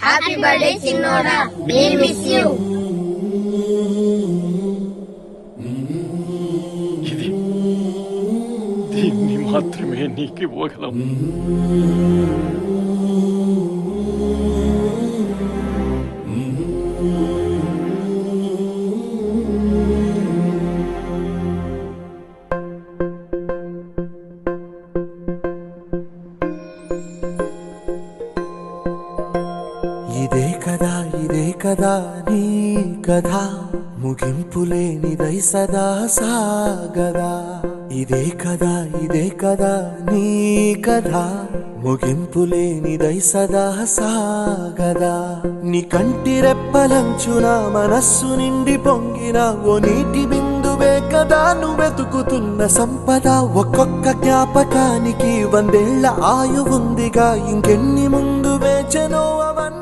Happy birthday చిన్నోడా, we miss you. దీన్ని మాత్రమే నీకు ఇవ్వగలం. ఇదే కదా నీ కథ, ముగింపులేనిదై సదా సాగదా. ఇదే కదా నీ కథ, ముగింపులేనిదై సదా సాగదా. నీ కంటి రెప్పలంచున మనస్సు నిండి పొంగిన ఓ నీటి బిందువే కదా నువ్వెతుకుతున్న సంపద. ఒక్కొక్క జ్ఞాపకానికి 100 ఏళ్ల ఆయువుందిగా, ఇంకెన్ని ముందు వేచనో అవన్నీ